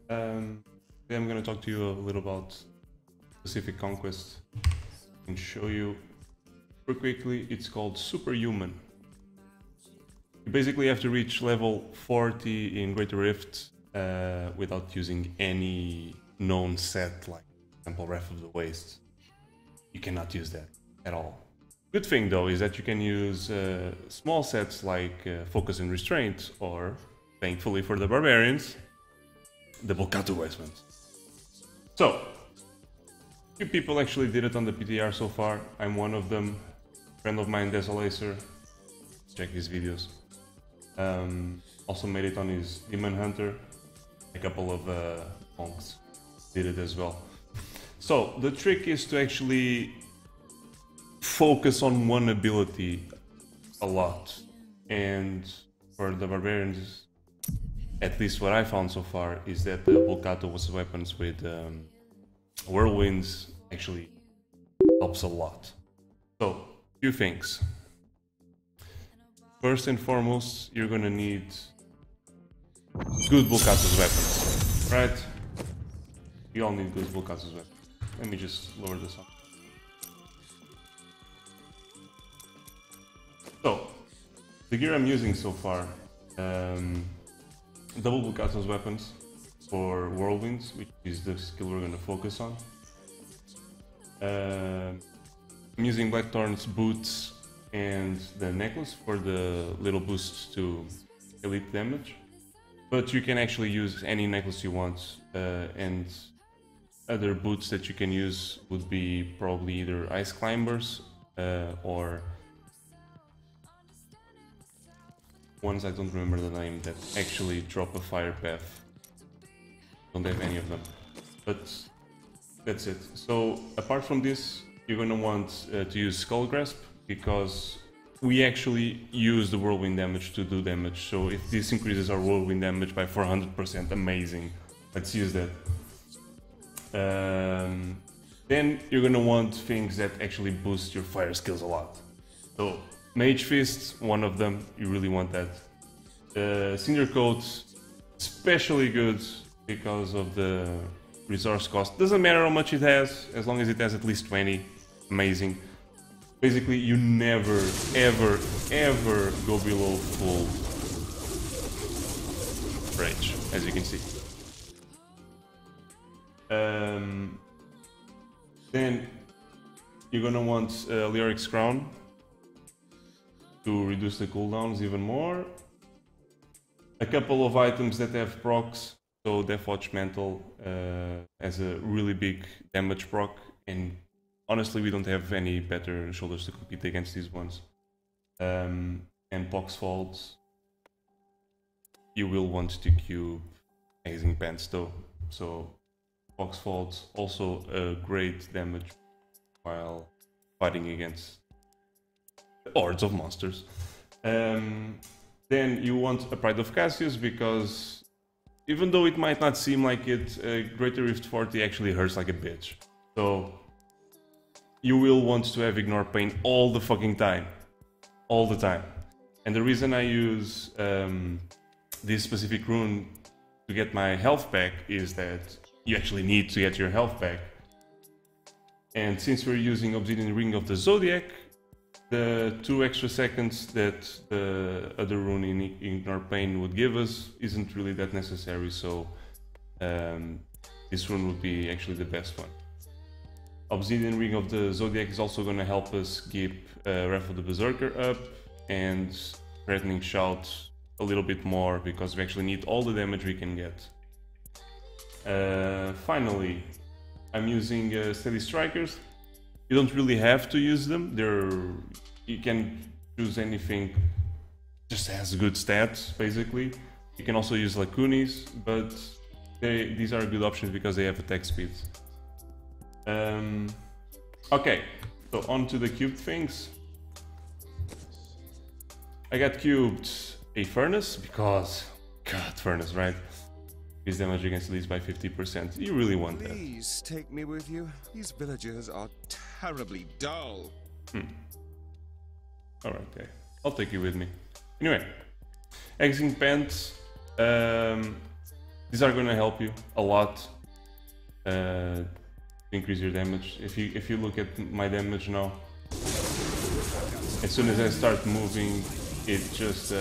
Today I'm going to talk to you a little about specific Conquest and show you super quickly. It's called Superhuman. You basically have to reach level 40 in Greater Rift without using any known set, like for example Wrath of the Waste. You cannot use that at all. Good thing though is that you can use small sets like Focus and Restraint, or thankfully for the Barbarians, the Volcato weapons. So, few people actually did it on the PTR so far. I'm one of them. Friend of mine, Desolacer. Check his videos. Also made it on his Demon Hunter. A couple of monks did it as well. So the trick is to actually focus on one ability a lot. And for the Barbarians, at least what I found so far, is that the Volcato weapons with Whirlwinds actually helps a lot. So, few things. First and foremost, you're gonna need good Volcato's weapons, right? You all need good Volcato's weapons. Let me just lower this up. So, the gear I'm using so far, double Volcato's weapons for Whirlwinds, which is the skill we're going to focus on. I'm using Blackthorn's boots and the necklace for the little boost to elite damage. But you can actually use any necklace you want, and other boots that you can use would be probably either Ice Climbers or ones I don't remember the name that actually drop a fire path. Don't have any of them, but that's it. So apart from this, you're gonna want to use Skull Grasp, because we actually use the whirlwind damage to do damage. So if this increases our whirlwind damage by 400%, amazing. Let's use that. Then you're gonna want things that actually boost your fire skills a lot. So Mage Fist, one of them, you really want that. Cinder Coat, especially good because of the resource cost. Doesn't matter how much it has, as long as it has at least 20. Amazing. Basically, you never, ever, ever go below full rage, as you can see. Then you're gonna want Lyric's Crown to reduce the cooldowns even more. A couple of items that have procs. So Deathwatch Mantle has a really big damage proc, and honestly we don't have any better shoulders to compete against these ones. And Pox Fault, you will want to cube Amazing Pants though. So Pox Fault, also a great damage while fighting against hordes of monsters. Then you want a Pride of Cassius, because even though it might not seem like it, Greater Rift 40 actually hurts like a bitch. So you will want to have Ignore Pain all the fucking time. All the time. And the reason I use this specific rune to get my health back is that you actually need to get your health back. And since we're using Obsidian Ring of the Zodiac, the 2 extra seconds that the other rune in Ignore Pain would give us isn't really that necessary, so this rune would be actually the best one. Obsidian Ring of the Zodiac is also going to help us keep Wrath of the Berserker up, and Threatening Shout a little bit more, because we actually need all the damage we can get. Finally, I'm using Steady Strikers. You don't really have to use them. You can choose anything, just has good stats basically. You can also use Lacunis, but these are good options because they have attack speed. Okay, so on to the cubed things. I got cubed a Furnace because, God, Furnace, right? Increase damage against elites by 50%. You really want that. Please take me with you. These villagers are terribly dull. Alright, okay. I'll take you with me. Anyway, Exing Pants. These are gonna help you a lot to increase your damage. If you look at my damage now, as soon as I start moving, it just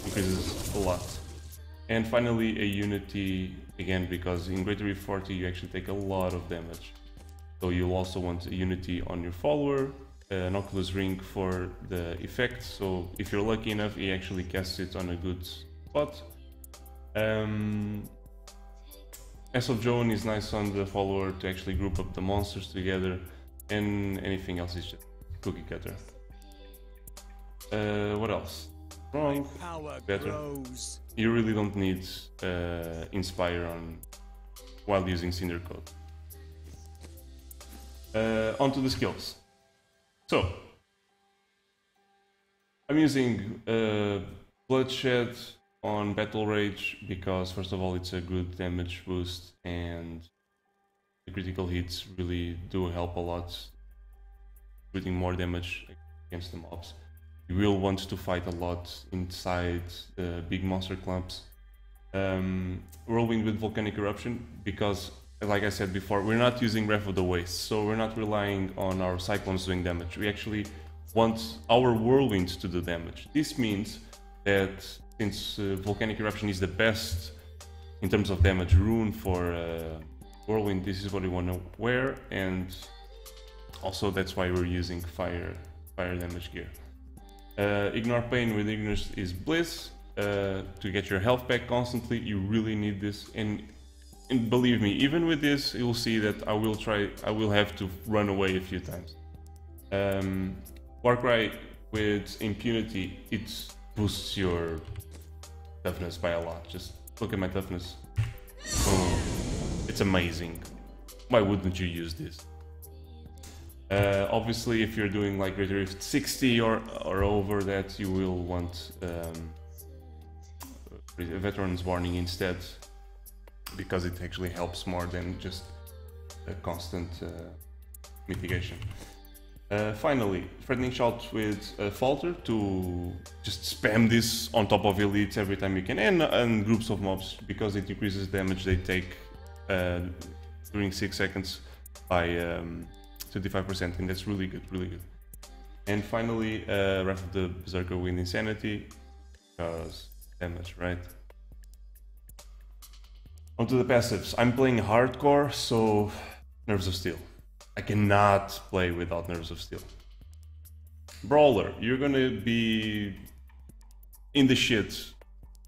increases a lot. And finally, a Unity, again, because in Greater Reef 40 you actually take a lot of damage. So you'll also want a Unity on your follower, an Oculus Ring for the effect, so if you're lucky enough, he actually casts it on a good spot. As of Joan is nice on the follower to actually group up the monsters together, and anything else is just cookie cutter. What else? Wrong. Better. You really don't need Inspire on while using Cinder Code. Onto the skills. So, I'm using Bloodshed on Battle Rage because, first of all, it's a good damage boost and the critical hits really do help a lot, putting more damage against the mobs. You will want to fight a lot inside big monster clumps. Whirlwind with Volcanic Eruption because, like I said before, we're not using Wrath of the Waste, so we're not relying on our Cyclones doing damage. We actually want our Whirlwind to do damage. This means that since Volcanic Eruption is the best in terms of damage rune for Whirlwind, this is what we want to wear, and also that's why we're using fire damage gear. Ignore Pain with Ignorance is Bliss. To get your health back constantly, you really need this, and believe me, even with this, you'll see that I will have to run away a few times. Warcry with Impunity, it boosts your toughness by a lot. Just look at my toughness. Boom. It's amazing. Why wouldn't you use this? Obviously, if you're doing like Greater Rift 60 or over that, you will want a Veteran's Warning instead, because it actually helps more than just a constant mitigation. Finally, Threatening Shout with Falter to just spam this on top of elites every time you can, and groups of mobs, because it decreases damage they take during 6 seconds by 25%, and that's really good, really good. And finally, Wrath of the Berserker with Insanity, because damage, right? Onto the passives. I'm playing hardcore, so Nerves of Steel. I cannot play without Nerves of Steel. Brawler, you're gonna be in the shit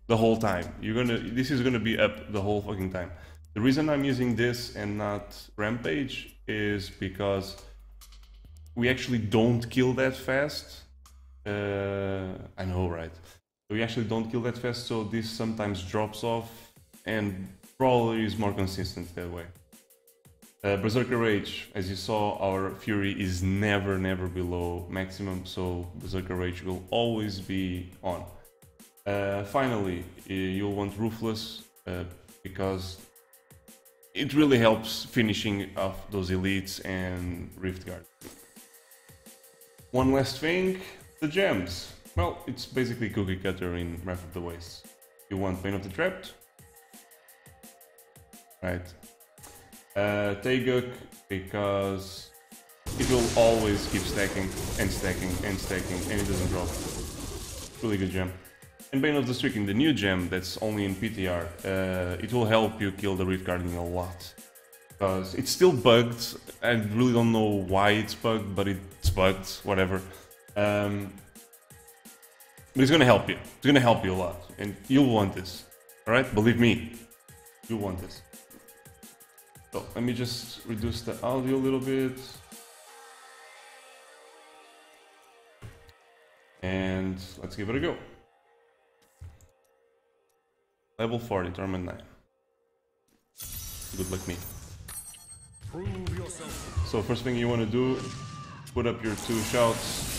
the whole time. This is gonna be up the whole fucking time. The reason I'm using this and not Rampage is because we actually don't kill that fast. I know, right? We actually don't kill that fast, so this sometimes drops off, and Brawler is more consistent that way. Berserker Rage, as you saw, our Fury is never below maximum, so Berserker Rage will always be on. Finally, you'll want Ruthless, because it really helps finishing off those elites and Rift Guard. One last thing, the gems. Well, it's basically cookie cutter in Wrath of the Waste. You want Bane of the Trapped, right? Taeguk, because it will always keep stacking and stacking and stacking, and it doesn't drop. Really good gem. And Bane of the Stricken, the new gem that's only in PTR, it will help you kill the Rift Guardian a lot. Because it's still bugged. I really don't know why it's bugged, but it's bugged, whatever. But it's gonna help you. It's gonna help you a lot, and you'll want this. Alright? Believe me, you'll want this. So let me just reduce the audio a little bit. And let's give it a go. Level 40, Torment 9. Good luck me. Prove yourself. So first thing you want to do, put up your 2 shouts.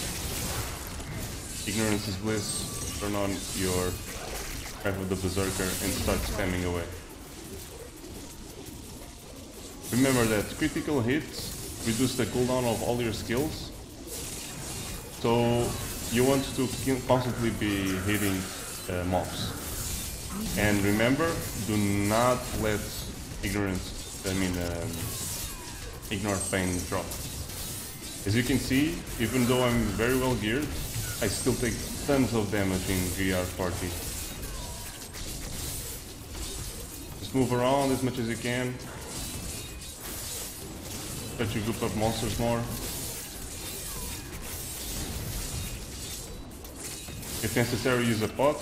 Ignorance is Bliss. Turn on your Wrath of the Berserker and start spamming away. Remember that critical hits reduce the cooldown of all your skills. So you want to constantly be hitting mobs. And remember, do not let ignore pain drop. As you can see, even though I'm very well geared, I still take tons of damage in VR40. Just move around as much as you can. Try to group up monsters more. If necessary, use a pot.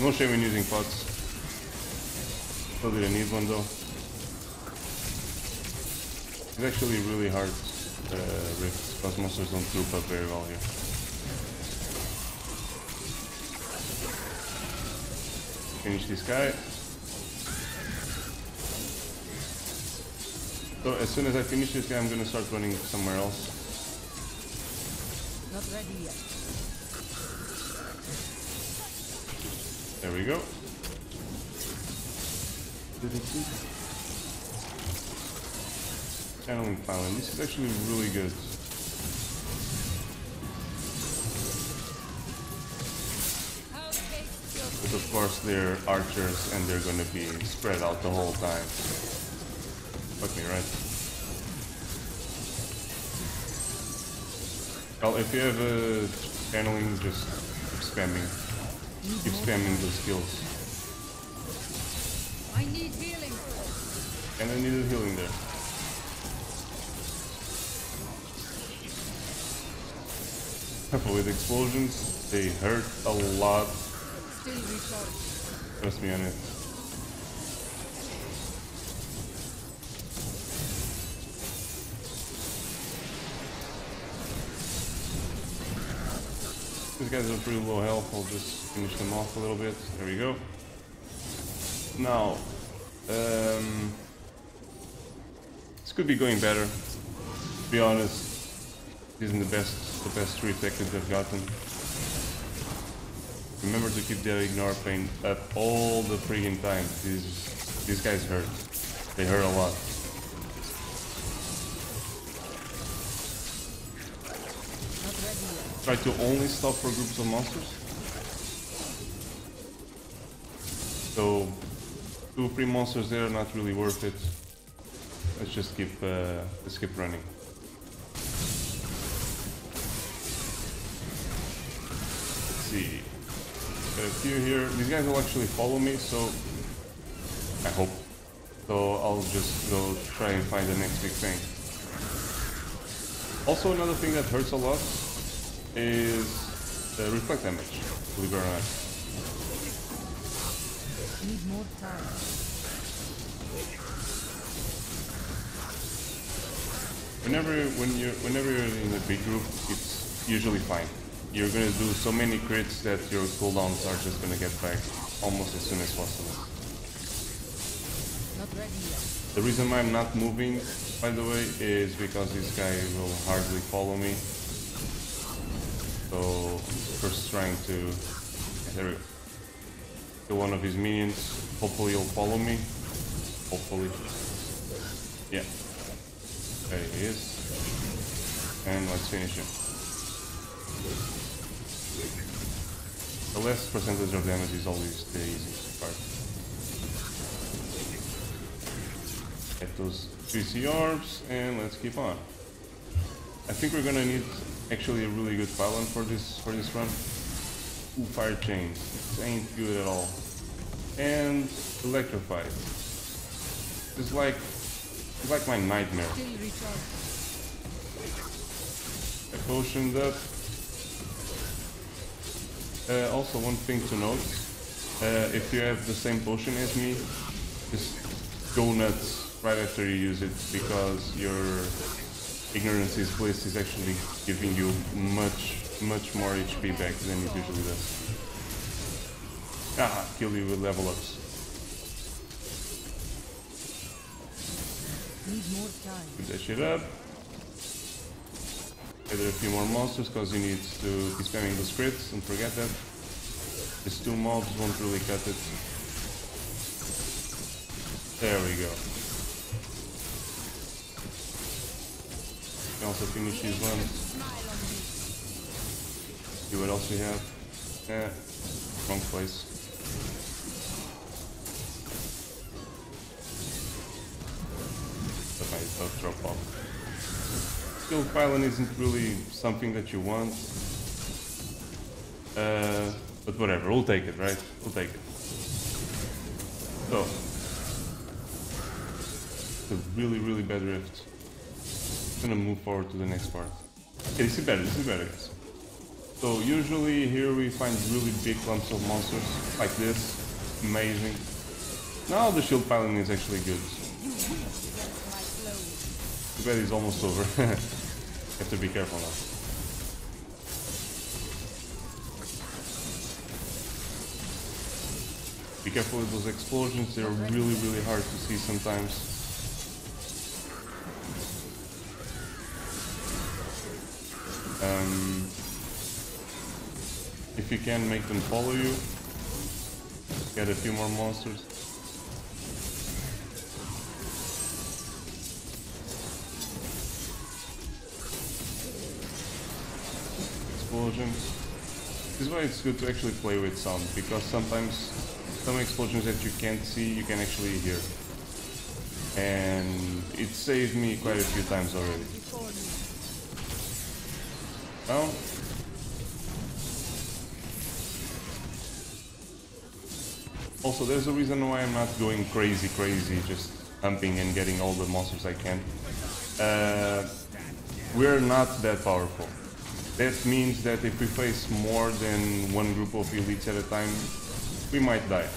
No shame in using pots. Still didn't need one though. It's actually really hard rift because monsters don't group up very well here. Finish this guy. So as soon as I finish this guy, I'm gonna start running somewhere else. Not ready yet. There we go. Channeling Fallon. This is actually really good. But of course they're archers and they're gonna be spread out the whole time. Fuck me, right? Well, if you have a channeling, just keep spamming. Keep spamming those skills. I need healing. And I needed healing there. Careful with explosions, they hurt a lot. Still recharged. Trust me on it. These guys are pretty low health, I'll just finish them off a little bit. There we go. Now, this could be going better. To be honest, this isn't the best reef that could have gotten. Remember to keep that ignore pain up all the freaking time. These guys hurt. They hurt a lot. Try to only stop for groups of monsters. So 2 free monsters there, not really worth it. Let's just keep running. Let's see. Got a few here. These guys will actually follow me, so I hope. So I'll just go try and find the next big thing. Also, another thing that hurts a lot is the reflect damage, believe it or not. Need more time. Whenever you're in a big group, it's usually fine. You're gonna do so many crits that your cooldowns are just gonna get back almost as soon as possible. Not ready yet. The reason why I'm not moving, by the way, is because this guy will hardly follow me. So first trying to there we go. Kill one of his minions. Hopefully he'll follow me. Hopefully. Yeah. There he is. And let's finish him. The less percentage of damage is always the easiest part. Get those 3C orbs and let's keep on. I think we're gonna need actually a really good pylon for this run. Ooh, fire chains. This ain't good at all. And electrified. It's like my nightmare. Still recharged. I potioned up. Also, one thing to note, if you have the same potion as me, just go nuts right after you use it, because your Ignorance is Bliss is actually giving you much more HP back than it usually does. Ah, kill you with level ups. Need more time. Put that shit up. Gather a few more monsters because you need to be spamming those crits, don't forget that. Just 2 mobs won't really cut it. There we go. You can also finish these ones. See what else we have. Yeah, wrong place. it does drop off. Skill pylon isn't really something that you want. But whatever, we'll take it, right? We'll take it. So, it's a really, really bad rift. I'm gonna move forward to the next part. Okay, this is better, guys. So, usually here we find really big clumps of monsters, like this. Amazing. Now the shield pylon is actually good. Too bad it's almost over. Have to be careful now. Be careful with those explosions, they're really, really hard to see sometimes. If you can, make them follow you. Get a few more monsters. Explosions. This is why it's good to actually play with sound, because sometimes some explosions that you can't see, you can actually hear. And it saved me quite a few times already. Now, also, there's a reason why I'm not going crazy, just humping and getting all the monsters I can. We're not that powerful. That means that if we face more than one group of elites at a time, we might die.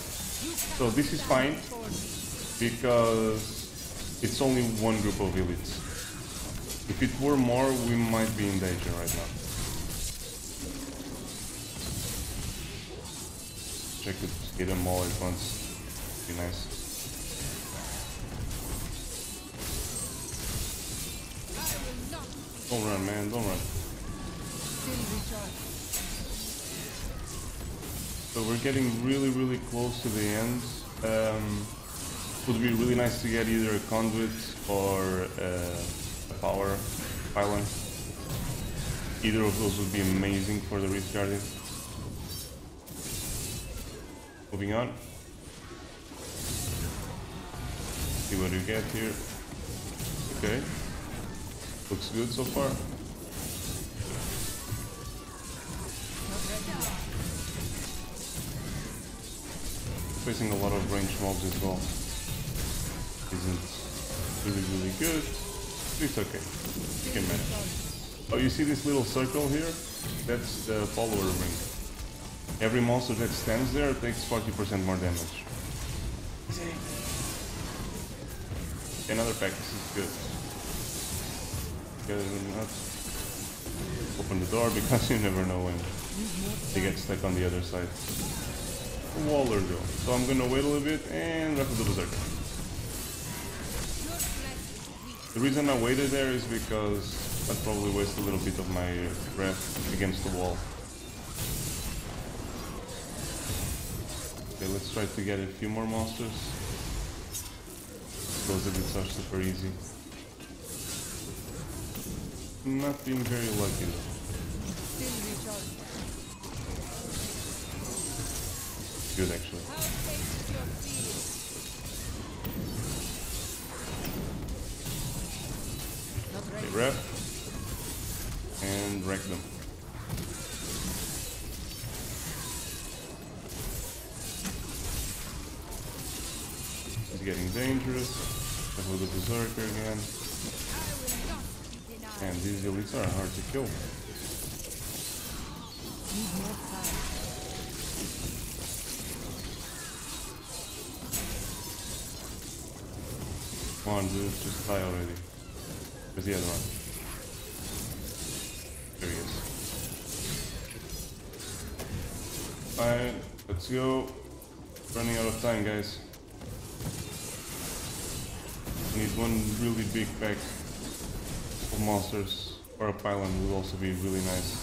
So this is fine, because it's only one group of elites. If it were more, we might be in danger right now. I could hit them all at once. Be nice. Don't run, man, don't run. So we're getting really, really close to the end. Would be really nice to get either a conduit or a power pylon. Either of those would be amazing for the Rift Guardian. Moving on. See what we get here. Okay. Looks good so far. Facing a lot of ranged mobs as well. Isn't really, really good. It's okay. You can manage. Oh, you see this little circle here? That's the follower ring. Every monster that stands there takes 40% more damage. Another pack, this is good. Not open the door because you never know when they get stuck on the other side. Waller though. So I'm gonna wait a little bit and wrap up the berserker. The reason I waited there is because I'd probably waste a little bit of my breath against the wall. Okay, let's try to get a few more monsters. Those edits are super easy. Not being very lucky though. Good actually. Okay, wrap and wreck them. It's getting dangerous. With the berserker again. And these elites are hard to kill. Come on, dude, just die already. Where's the other one? There he is. Alright, let's go. Running out of time, guys. Need one really big pack of monsters, or a pylon would also be really nice.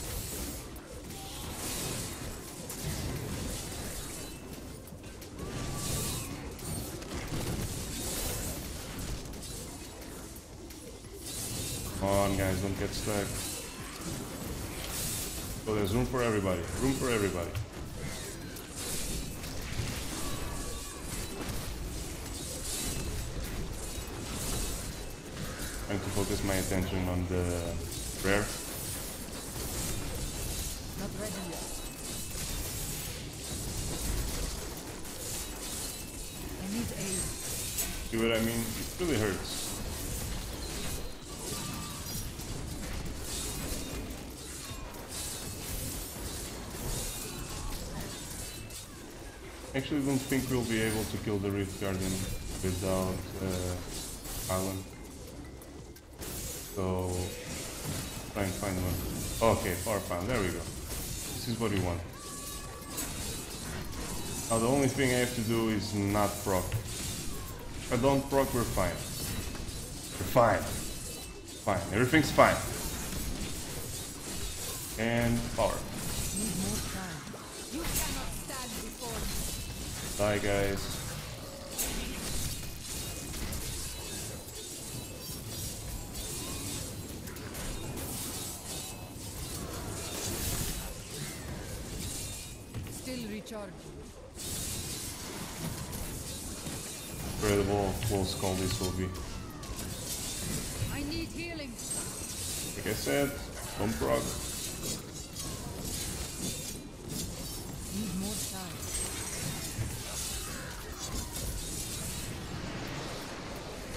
Come on guys, don't get stuck. So there's room for everybody, room for everybody. Trying to focus my attention on the rare. Not ready yet. I need aid. See what I mean? It really hurts. Actually, don't think we'll be able to kill the Rift Guardian without Island. So, try and find one. Okay, power found. There we go. This is what we want. Now the only thing I have to do is not proc. If I don't proc, we're fine. We're fine. Fine. Everything's fine. And power. Need more time. You cannot stand before me. Bye, guys. Still recharged. Incredible how close call this will be. I need healing. Like I said, don't proc. Need more time.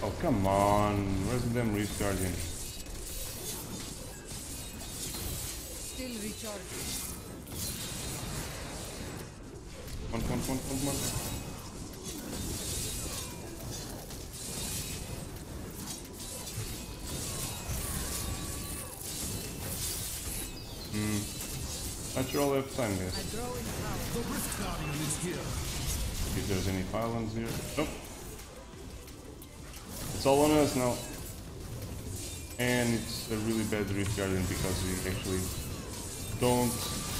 Oh, come on. Where's the damn Rift Guardian? Still recharged. Come on. Not sure I'll have time, I guys. grow in power. The Rift Guardian is here. If there's any pylons here. Nope. It's all on us now. And it's a really bad Rift Guardian because we actually don't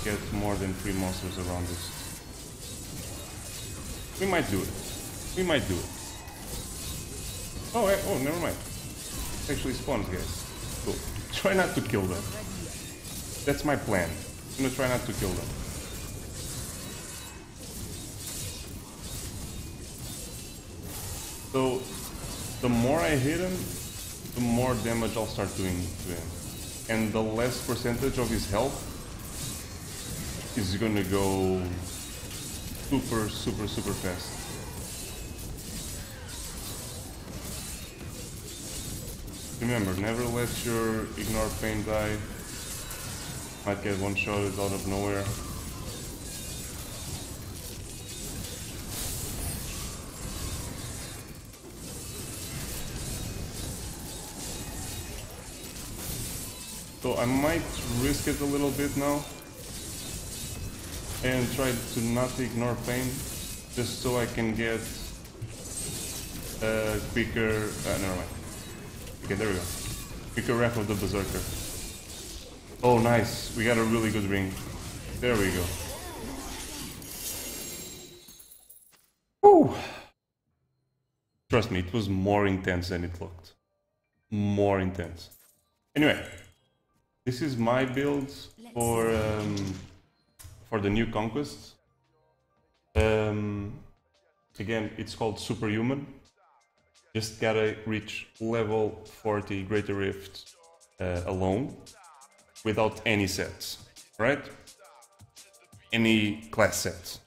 get more than 3 monsters around us. We might do it. We might do it. Oh, never mind. It actually spawns, guys. Cool. Try not to kill them. That's my plan. I'm gonna try not to kill them. So, the more I hit him, the more damage I'll start doing to him. And the less percentage of his health is gonna go super fast. Remember, never let your ignore pain die. Might get one-shotted out of nowhere. So I might risk it a little bit now and try to not ignore pain, just so I can get a quicker. Never mind. Okay, there we go. Quicker ref of the Berserker. Oh, nice. We got a really good ring. There we go. Whew. Trust me, it was more intense than it looked. More intense. Anyway, this is my build for the new Conquest. Again, it's called Superhuman. Just gotta reach level 40 Greater Rift alone, without any sets, right? Any class sets.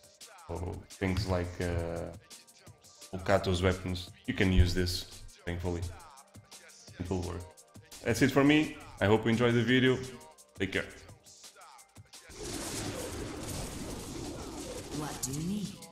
So things like Okato's weapons, you can use this, thankfully. It will work. That's it for me. I hope you enjoyed the video. Take care. What do you need?